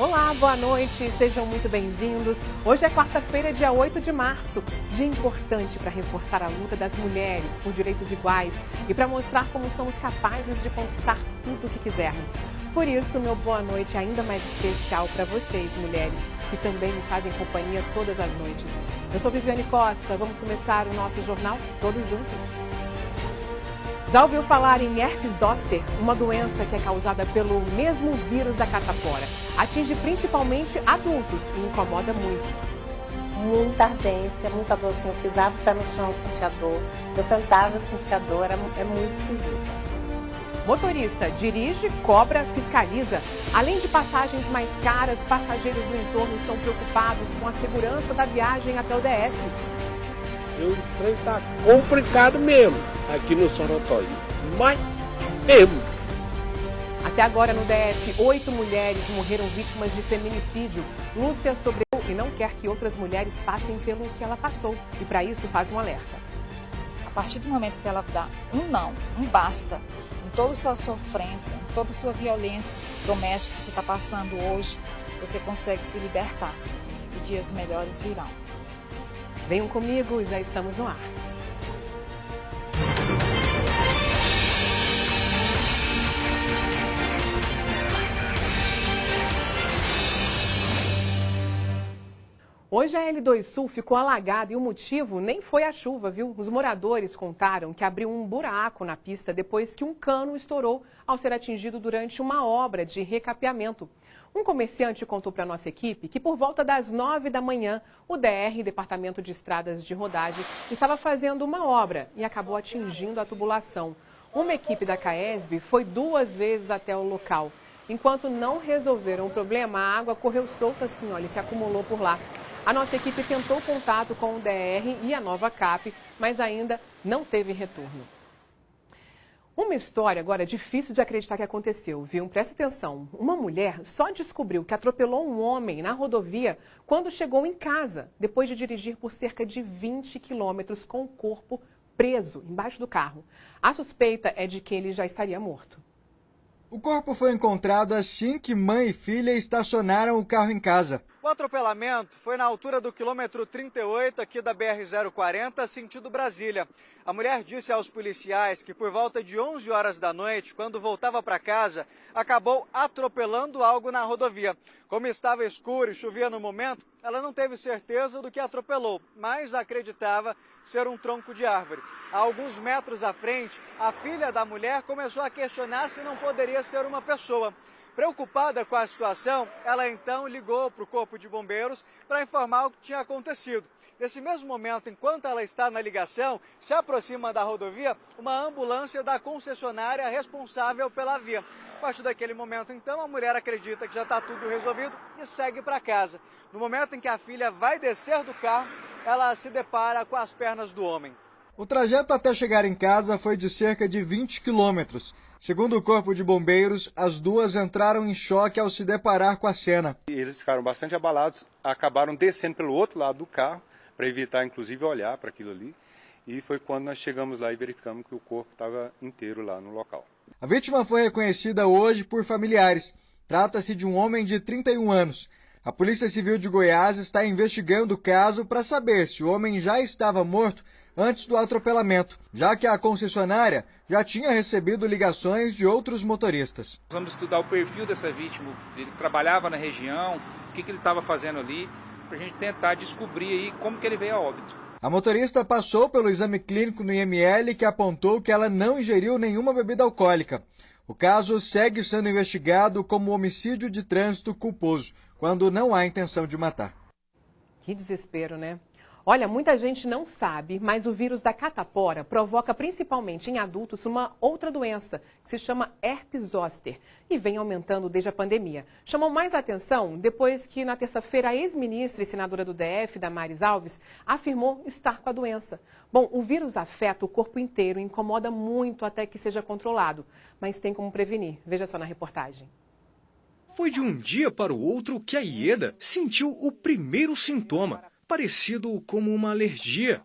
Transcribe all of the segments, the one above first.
Olá, boa noite, sejam muito bem-vindos. Hoje é quarta-feira, dia 8 de março, dia importante para reforçar a luta das mulheres por direitos iguais e para mostrar como somos capazes de conquistar tudo o que quisermos. Por isso, meu boa noite é ainda mais especial para vocês, mulheres, que também me fazem companhia todas as noites. Eu sou Viviane Costa, vamos começar o nosso jornal todos juntos. Já ouviu falar em herpes zoster, uma doença que é causada pelo mesmo vírus da catapora? Atinge principalmente adultos e incomoda muito. Muita ardência, muita dor, assim, eu pisava o pé no chão, sentia dor, eu sentava, sentia dor, é muito esquisito. Motorista dirige, cobra, fiscaliza. Além de passagens mais caras, passageiros do entorno estão preocupados com a segurança da viagem até o DF. O trem está complicado mesmo aqui no Sorotói, mas mesmo. Até agora no DF, 8 mulheres morreram vítimas de feminicídio. Lúcia sobreviveu e não quer que outras mulheres passem pelo que ela passou. E para isso faz um alerta. A partir do momento que ela dá um não, um basta, em toda a sua sofrência, em toda a sua violência doméstica que você está passando hoje, você consegue se libertar. E dias melhores virão. Venham comigo, já estamos no ar. Hoje a L2 Sul ficou alagada e o motivo nem foi a chuva, viu? Os moradores contaram que abriu um buraco na pista depois que um cano estourou ao ser atingido durante uma obra de recapeamento. Um comerciante contou para a nossa equipe que por volta das 9 da manhã, o DR, Departamento de Estradas de Rodagem, estava fazendo uma obra e acabou atingindo a tubulação. Uma equipe da CAESB foi 2 vezes até o local. Enquanto não resolveram o problema, a água correu solta assim, olha, e se acumulou por lá. A nossa equipe tentou contato com o DR e a Nova Cap, mas ainda não teve retorno. Uma história agora difícil de acreditar que aconteceu, viu? Presta atenção. Uma mulher só descobriu que atropelou um homem na rodovia quando chegou em casa, depois de dirigir por cerca de 20 quilômetros com o corpo preso embaixo do carro. A suspeita é de que ele já estaria morto. O corpo foi encontrado assim que mãe e filha estacionaram o carro em casa. O atropelamento foi na altura do quilômetro 38 aqui da BR-040, sentido Brasília. A mulher disse aos policiais que por volta de 11 horas da noite, quando voltava para casa, acabou atropelando algo na rodovia. Como estava escuro e chovia no momento, ela não teve certeza do que atropelou, mas acreditava ser um tronco de árvore. A alguns metros à frente, a filha da mulher começou a questionar se não poderia ser uma pessoa. Preocupada com a situação, ela então ligou para o Corpo de Bombeiros para informar o que tinha acontecido. Nesse mesmo momento, enquanto ela está na ligação, se aproxima da rodovia uma ambulância da concessionária responsável pela via. A partir daquele momento, então, a mulher acredita que já está tudo resolvido e segue para casa. No momento em que a filha vai descer do carro, ela se depara com as pernas do homem. O trajeto até chegar em casa foi de cerca de 20 quilômetros. Segundo o Corpo de Bombeiros, as duas entraram em choque ao se deparar com a cena. Eles ficaram bastante abalados, acabaram descendo pelo outro lado do carro, para evitar inclusive olhar para aquilo ali. E foi quando nós chegamos lá e verificamos que o corpo estava inteiro lá no local. A vítima foi reconhecida hoje por familiares. Trata-se de um homem de 31 anos. A Polícia Civil de Goiás está investigando o caso para saber se o homem já estava morto antes do atropelamento, já que a concessionária já tinha recebido ligações de outros motoristas. Vamos estudar o perfil dessa vítima, ele trabalhava na região, o que ele estava fazendo ali, para a gente tentar descobrir aí como que ele veio a óbito. A motorista passou pelo exame clínico no IML que apontou que ela não ingeriu nenhuma bebida alcoólica. O caso segue sendo investigado como homicídio de trânsito culposo, quando não há intenção de matar. Que desespero, né? Olha, muita gente não sabe, mas o vírus da catapora provoca principalmente em adultos uma outra doença, que se chama herpes zoster, e vem aumentando desde a pandemia. Chamou mais atenção depois que, na terça-feira, a ex-ministra e senadora do DF, Damares Alves, afirmou estar com a doença. Bom, o vírus afeta o corpo inteiro e incomoda muito até que seja controlado, mas tem como prevenir. Veja só na reportagem. Foi de um dia para o outro que a Ieda sentiu o primeiro sintoma, parecido como uma alergia.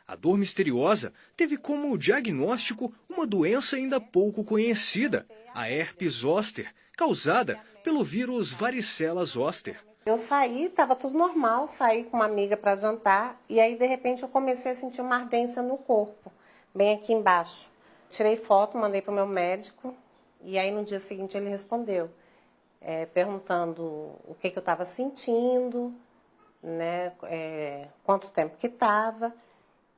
A dor misteriosa teve como diagnóstico uma doença ainda pouco conhecida, a herpes zoster, causada pelo vírus varicela zoster. Eu saí, estava tudo normal, saí com uma amiga para jantar e aí de repente eu comecei a sentir uma ardência no corpo, bem aqui embaixo. Tirei foto, mandei para o meu médico e aí no dia seguinte ele respondeu, perguntando o que eu estava sentindo, né, quanto tempo que estava.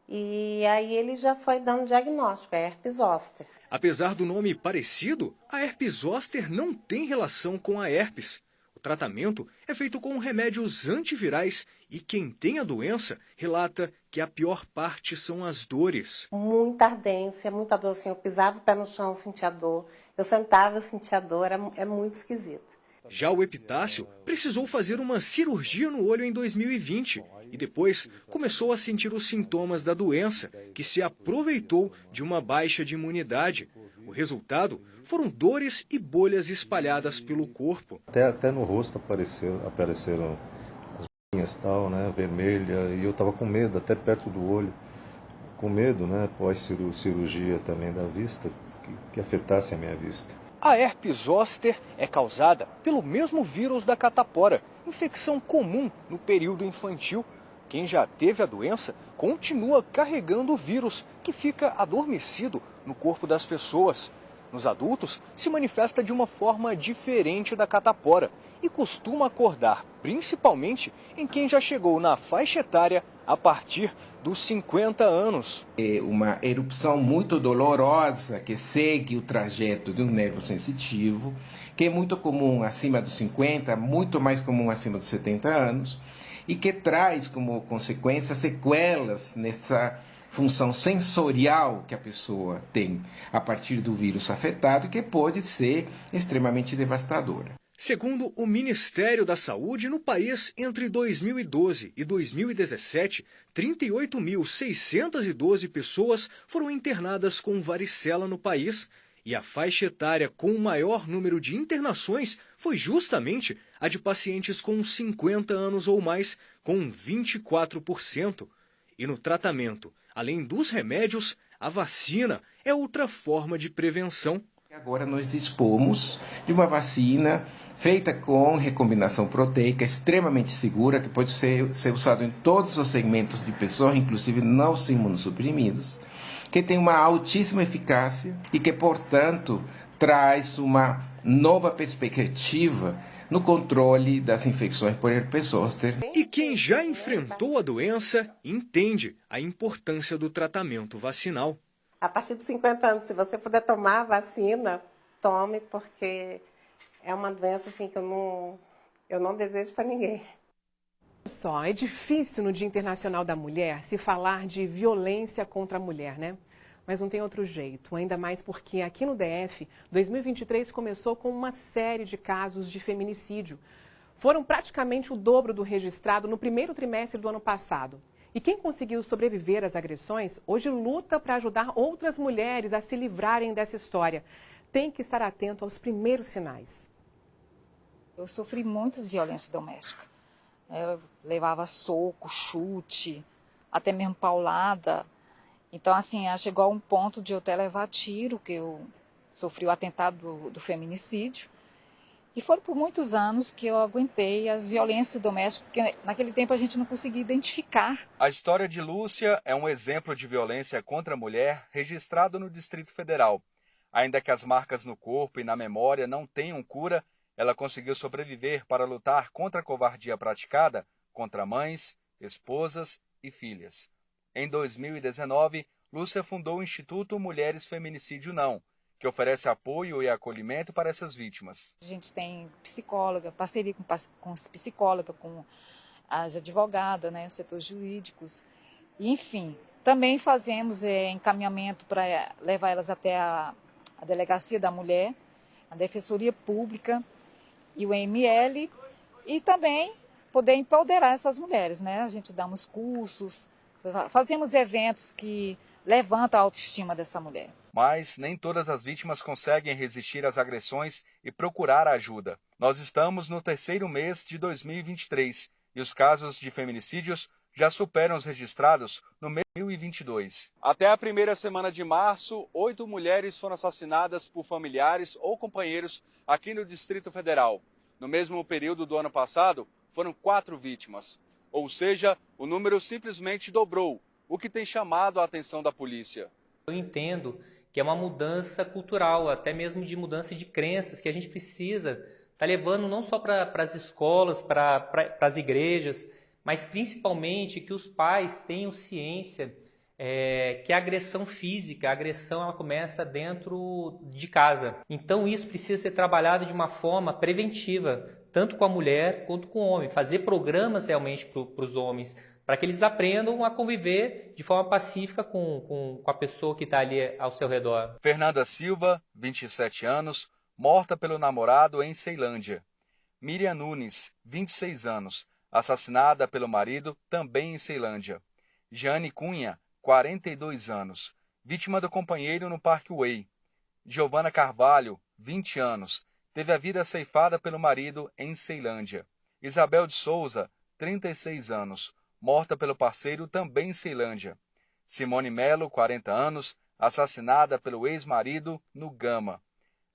E aí ele já foi dando diagnóstico, é herpes zoster. Apesar do nome parecido, a herpes zoster não tem relação com a herpes. O tratamento é feito com remédios antivirais e quem tem a doença relata que a pior parte são as dores. Muita ardência, muita dor, assim, eu pisava o pé no chão, sentia dor, eu sentava, sentia dor, é muito esquisito. Já o Epitácio precisou fazer uma cirurgia no olho em 2020 e depois começou a sentir os sintomas da doença, que se aproveitou de uma baixa de imunidade. O resultado foram dores e bolhas espalhadas pelo corpo. Até no rosto apareceram as bolinhas tal, né, vermelha, e eu estava com medo, até perto do olho, com medo, né, pós-cirurgia também da vista, que afetasse a minha vista. A herpes zoster é causada pelo mesmo vírus da catapora, infecção comum no período infantil. Quem já teve a doença continua carregando o vírus, que fica adormecido no corpo das pessoas. Nos adultos, se manifesta de uma forma diferente da catapora e costuma acordar principalmente em quem já chegou na faixa etária a partir dos 50 anos. É uma erupção muito dolorosa que segue o trajeto de um nervo sensitivo, que é muito comum acima dos 50, muito mais comum acima dos 70 anos, e que traz como consequência sequelas nessa função sensorial que a pessoa tem a partir do vírus afetado, que pode ser extremamente devastadora. Segundo o Ministério da Saúde, no país, entre 2012 e 2017, 38.612 pessoas foram internadas com varicela no país. E a faixa etária com o maior número de internações foi justamente a de pacientes com 50 anos ou mais, com 24%. E no tratamento, além dos remédios, a vacina é outra forma de prevenção. Agora nós dispomos de uma vacina feita com recombinação proteica, extremamente segura, que pode ser usada em todos os segmentos de pessoas, inclusive não imunossuprimidos, que tem uma altíssima eficácia e que, portanto, traz uma nova perspectiva no controle das infecções por herpes zoster. E quem já enfrentou a doença entende a importância do tratamento vacinal. A partir dos 50 anos, se você puder tomar a vacina, tome, porque é uma doença assim, que eu não desejo para ninguém. Só, é difícil no Dia Internacional da Mulher se falar de violência contra a mulher, né? Mas não tem outro jeito, ainda mais porque aqui no DF, 2023 começou com uma série de casos de feminicídio. Foram praticamente o dobro do registrado no primeiro trimestre do ano passado. E quem conseguiu sobreviver às agressões, hoje luta para ajudar outras mulheres a se livrarem dessa história. Tem que estar atento aos primeiros sinais. Eu sofri muitas violências domésticas. Eu levava soco, chute, até mesmo paulada. Então, assim, chegou a um ponto de eu até levar tiro, que eu sofri o atentado do feminicídio. E foram por muitos anos que eu aguentei as violências domésticas, porque naquele tempo a gente não conseguia identificar. A história de Lúcia é um exemplo de violência contra a mulher registrado no Distrito Federal. Ainda que as marcas no corpo e na memória não tenham cura, ela conseguiu sobreviver para lutar contra a covardia praticada contra mães, esposas e filhas. Em 2019, Lúcia fundou o Instituto Mulheres Feminicídio Não, que oferece apoio e acolhimento para essas vítimas. A gente tem psicóloga, parceria com os psicólogas, com as advogadas, né, os setores jurídicos, e, enfim. Também fazemos encaminhamento para levar elas até a Delegacia da Mulher, a Defensoria Pública e o ML, e também poder empoderar essas mulheres, né? A gente dá uns cursos, fazemos eventos que levantam a autoestima dessa mulher. Mas nem todas as vítimas conseguem resistir às agressões e procurar ajuda. Nós estamos no terceiro mês de 2023 e os casos de feminicídios já superam os registrados no mês de 2022. Até a primeira semana de março, 8 mulheres foram assassinadas por familiares ou companheiros aqui no Distrito Federal. No mesmo período do ano passado, foram 4 vítimas. Ou seja, o número simplesmente dobrou, o que tem chamado a atenção da polícia. Eu entendo que é uma mudança cultural, até mesmo de mudança de crenças, que a gente precisa estar levando não só para as escolas, para as igrejas, mas principalmente que os pais tenham ciência que a agressão física, a agressão ela começa dentro de casa. Então isso precisa ser trabalhado de uma forma preventiva, tanto com a mulher quanto com o homem, fazer programas realmente para os homens, para que eles aprendam a conviver de forma pacífica com a pessoa que está ali ao seu redor. Fernanda Silva, 27 anos, morta pelo namorado em Ceilândia. Miriam Nunes, 26 anos, assassinada pelo marido também em Ceilândia. Jane Cunha, 42 anos, vítima do companheiro no Parque Way. Giovana Carvalho, 20 anos, teve a vida ceifada pelo marido em Ceilândia. Isabel de Souza, 36 anos, morta pelo parceiro também em Ceilândia. Simone Melo, 40 anos, assassinada pelo ex-marido no Gama.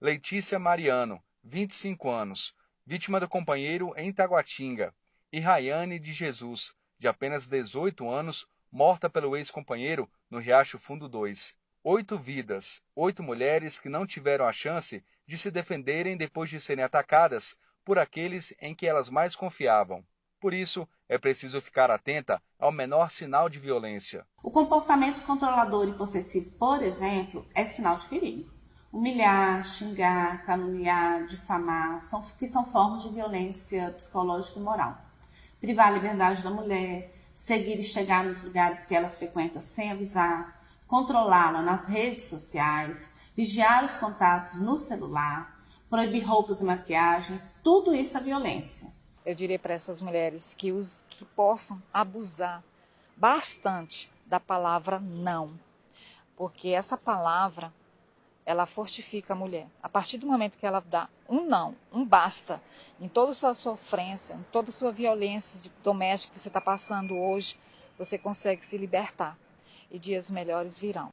Letícia Mariano, 25 anos, vítima do companheiro em Taguatinga. E Rayane de Jesus, de apenas 18 anos, morta pelo ex-companheiro no Riacho Fundo 2. 8 vidas, 8 mulheres que não tiveram a chance de se defenderem depois de serem atacadas por aqueles em que elas mais confiavam. Por isso, é preciso ficar atenta ao menor sinal de violência. O comportamento controlador e possessivo, por exemplo, é sinal de perigo. Humilhar, xingar, caluniar, difamar, são formas de violência psicológica e moral. Privar a liberdade da mulher, seguir e chegar nos lugares que ela frequenta sem avisar, controlá-la nas redes sociais, vigiar os contatos no celular, proibir roupas e maquiagens, tudo isso é violência. Eu diria para essas mulheres que possam abusar bastante da palavra não, porque essa palavra, ela fortifica a mulher. A partir do momento que ela dá um não, um basta, em toda a sua sofrência, em toda a sua violência doméstica que você está passando hoje, você consegue se libertar e dias melhores virão.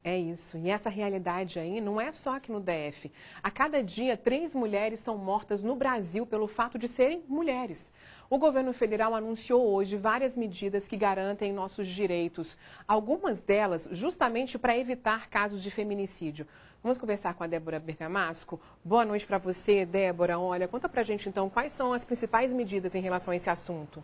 É isso. E essa realidade aí não é só aqui no DF. A cada dia, 3 mulheres são mortas no Brasil pelo fato de serem mulheres. O governo federal anunciou hoje várias medidas que garantem nossos direitos. Algumas delas justamente para evitar casos de feminicídio. Vamos conversar com a Débora Bergamasco. Boa noite para você, Débora. Olha, conta pra gente então quais são as principais medidas em relação a esse assunto.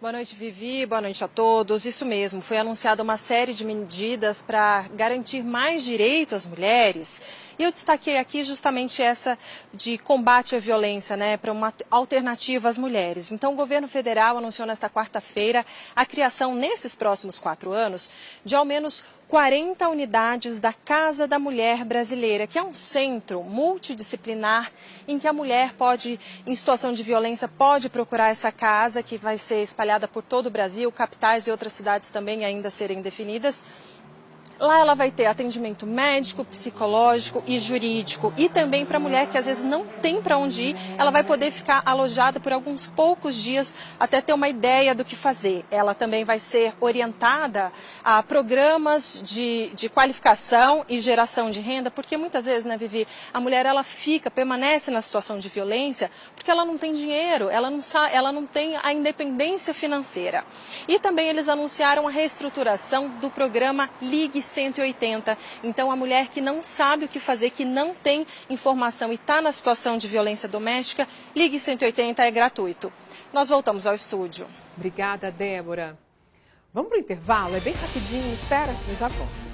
Boa noite, Vivi. Boa noite a todos. Isso mesmo, foi anunciada uma série de medidas para garantir mais direito às mulheres. E eu destaquei aqui justamente essa de combate à violência, para uma alternativa às mulheres. Então, o governo federal anunciou nesta quarta-feira a criação, nesses próximos 4 anos, de ao menos 40 unidades da Casa da Mulher Brasileira, que é um centro multidisciplinar em que a mulher pode, em situação de violência, pode procurar essa casa, que vai ser espalhada por todo o Brasil, capitais e outras cidades também ainda serem definidas. Lá ela vai ter atendimento médico, psicológico e jurídico. E também para a mulher que às vezes não tem para onde ir, ela vai poder ficar alojada por alguns poucos dias até ter uma ideia do que fazer. Ela também vai ser orientada a programas de qualificação e geração de renda, porque muitas vezes, Vivi, a mulher ela permanece na situação de violência porque ela não tem dinheiro, ela não tem a independência financeira. E também eles anunciaram a reestruturação do programa Ligue 180. Então, a mulher que não sabe o que fazer, que não tem informação e está na situação de violência doméstica, Ligue 180 é gratuito. Nós voltamos ao estúdio. Obrigada, Débora. Vamos para o intervalo? É bem rapidinho. Espera, eu já volto.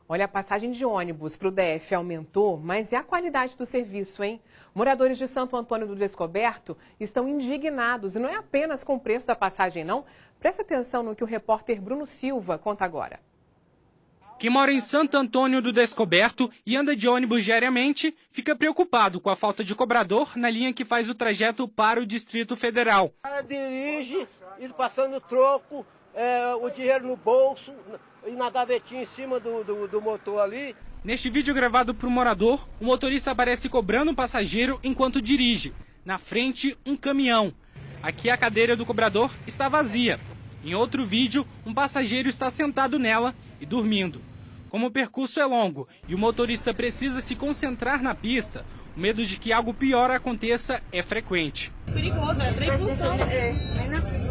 Olha, a passagem de ônibus para o DF aumentou, mas e a qualidade do serviço, hein? Moradores de Santo Antônio do Descoberto estão indignados, e não é apenas com o preço da passagem, não. Presta atenção no que o repórter Bruno Silva conta agora. Quem mora em Santo Antônio do Descoberto e anda de ônibus diariamente fica preocupado com a falta de cobrador na linha que faz o trajeto para o Distrito Federal. O cara dirige, ele passando troco, o dinheiro no bolso e na gavetinha em cima do motor ali. Neste vídeo gravado por um morador, o motorista aparece cobrando um passageiro enquanto dirige. Na frente, um caminhão. Aqui a cadeira do cobrador está vazia. Em outro vídeo, um passageiro está sentado nela e dormindo. Como o percurso é longo e o motorista precisa se concentrar na pista, o medo de que algo pior aconteça é frequente. Perigoso, é trem função.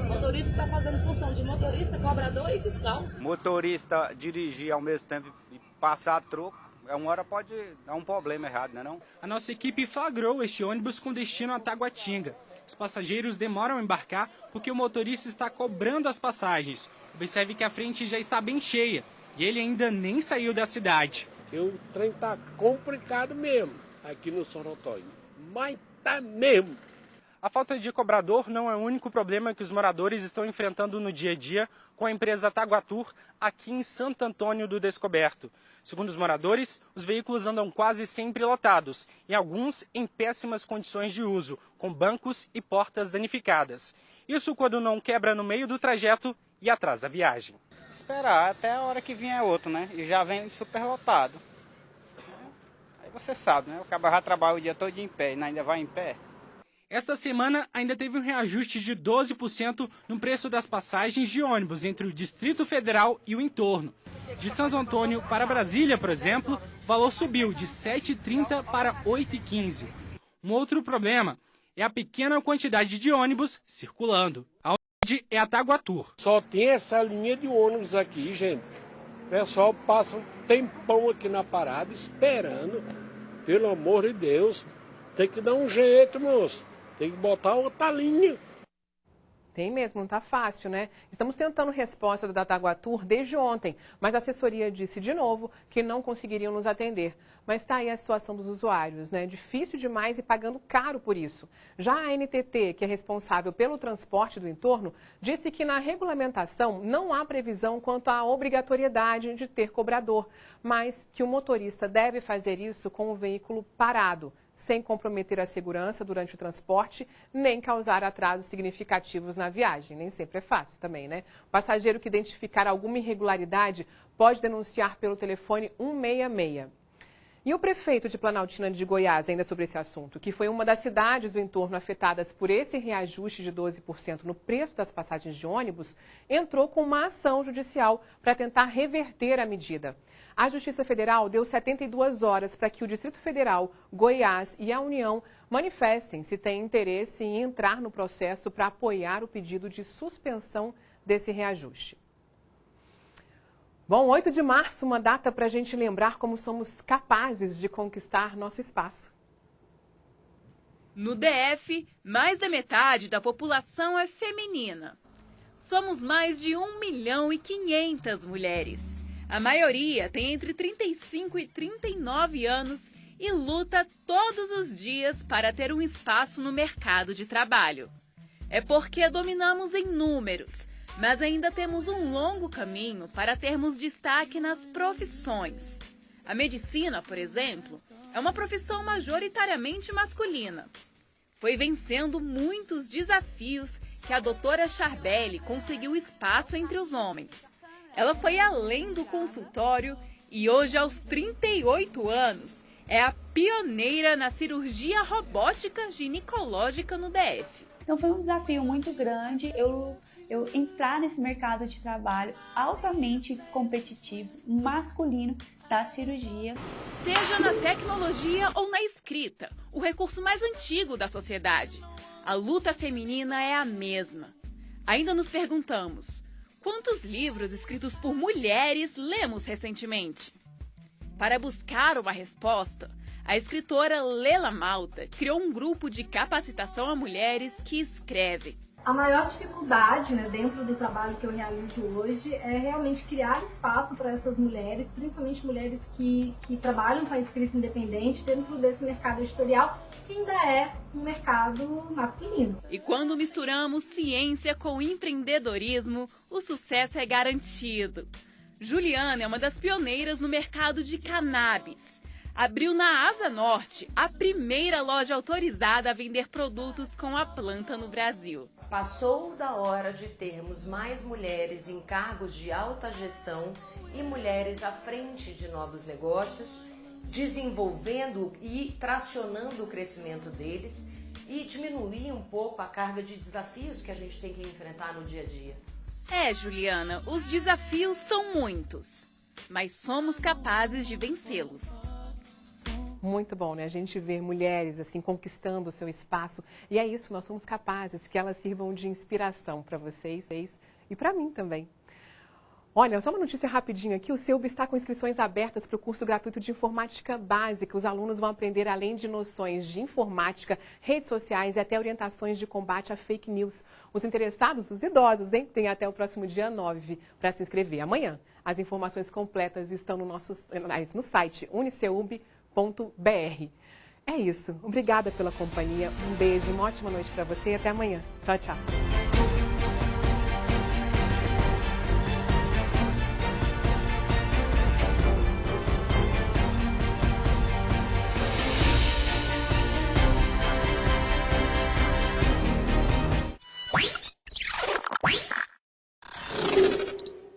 O motorista está fazendo função de motorista, cobrador e fiscal. Motorista dirigir ao mesmo tempo e passar troco, uma hora pode dar um problema errado, não é não? A nossa equipe flagrou este ônibus com destino a Taguatinga. Os passageiros demoram a embarcar porque o motorista está cobrando as passagens. Observe que a frente já está bem cheia e ele ainda nem saiu da cidade. O trem está complicado mesmo aqui no Sorotói, mas tá mesmo. A falta de cobrador não é o único problema que os moradores estão enfrentando no dia a dia com a empresa Taguatur aqui em Santo Antônio do Descoberto. Segundo os moradores, os veículos andam quase sempre lotados e alguns em péssimas condições de uso, com bancos e portas danificadas. Isso quando não quebra no meio do trajeto e atrasa a viagem. Esperar até a hora que vier outro, né? E já vem super lotado. Aí você sabe, né? O cara já trabalha o dia todo em pé e ainda vai em pé. Esta semana ainda teve um reajuste de 12% no preço das passagens de ônibus entre o Distrito Federal e o entorno. De Santo Antônio para Brasília, por exemplo, o valor subiu de R$ 7,30 para R$ 8,15. Um outro problema é a pequena quantidade de ônibus circulando. A onde é a Taguatur. Só tem essa linha de ônibus aqui, gente. O pessoal passa um tempão aqui na parada esperando. Pelo amor de Deus, tem que dar um jeito, moço. Tem que botar outra linha. Tem mesmo, não está fácil, né? Estamos tentando resposta da Taguatur desde ontem, mas a assessoria disse de novo que não conseguiriam nos atender. Mas está aí a situação dos usuários, né? Difícil demais e pagando caro por isso. Já a NTT, que é responsável pelo transporte do entorno, disse que na regulamentação não há previsão quanto à obrigatoriedade de ter cobrador, mas que o motorista deve fazer isso com o veículo parado, sem comprometer a segurança durante o transporte, nem causar atrasos significativos na viagem. Nem sempre é fácil também, né? O passageiro que identificar alguma irregularidade pode denunciar pelo telefone 166. E o prefeito de Planaltina de Goiás, ainda sobre esse assunto, que foi uma das cidades do entorno afetadas por esse reajuste de 12% no preço das passagens de ônibus, entrou com uma ação judicial para tentar reverter a medida. A Justiça Federal deu 72 horas para que o Distrito Federal, Goiás e a União manifestem se têm interesse em entrar no processo para apoiar o pedido de suspensão desse reajuste. Bom, 8 de março, uma data para a gente lembrar como somos capazes de conquistar nosso espaço. No DF, mais da metade da população é feminina. Somos mais de 1.500.000 mulheres. A maioria tem entre 35 e 39 anos e luta todos os dias para ter um espaço no mercado de trabalho. É porque dominamos em números, mas ainda temos um longo caminho para termos destaque nas profissões. A medicina, por exemplo, é uma profissão majoritariamente masculina. Foi vencendo muitos desafios que a doutora Charbelli conseguiu espaço entre os homens. Ela foi além do consultório e hoje, aos 38 anos, é a pioneira na cirurgia robótica ginecológica no DF. Então foi um desafio muito grande eu entrar nesse mercado de trabalho altamente competitivo, masculino, da cirurgia. Seja na tecnologia ou na escrita, o recurso mais antigo da sociedade, a luta feminina é a mesma. Ainda nos perguntamos, quantos livros escritos por mulheres lemos recentemente? Para buscar uma resposta, a escritora Lela Malta criou um grupo de capacitação a mulheres que escrevem. A maior dificuldade, dentro do trabalho que eu realizo hoje é realmente criar espaço para essas mulheres, principalmente mulheres que trabalham com a escrita independente dentro desse mercado editorial, que ainda é um mercado masculino. E quando misturamos ciência com empreendedorismo, o sucesso é garantido. Juliana é uma das pioneiras no mercado de cannabis. Abriu na Asa Norte a primeira loja autorizada a vender produtos com a planta no Brasil. Passou da hora de termos mais mulheres em cargos de alta gestão e mulheres à frente de novos negócios, desenvolvendo e tracionando o crescimento deles e diminuir um pouco a carga de desafios que a gente tem que enfrentar no dia a dia. É, Juliana, os desafios são muitos. mas somos capazes de vencê-los. Muito bom, né? A gente vê mulheres assim conquistando o seu espaço. E é isso, nós somos capazes que elas sirvam de inspiração para vocês e para mim também. Olha, só uma notícia rapidinho aqui. O CEUB está com inscrições abertas para o curso gratuito de informática básica. Os alunos vão aprender, além de noções de informática, redes sociais e até orientações de combate a fake news. Os interessados, os idosos, hein? Tem até o próximo dia 9 para se inscrever. Amanhã, as informações completas estão no site uniceub.br. É isso. Obrigada pela companhia. Um beijo, uma ótima noite para você e até amanhã. Tchau, tchau.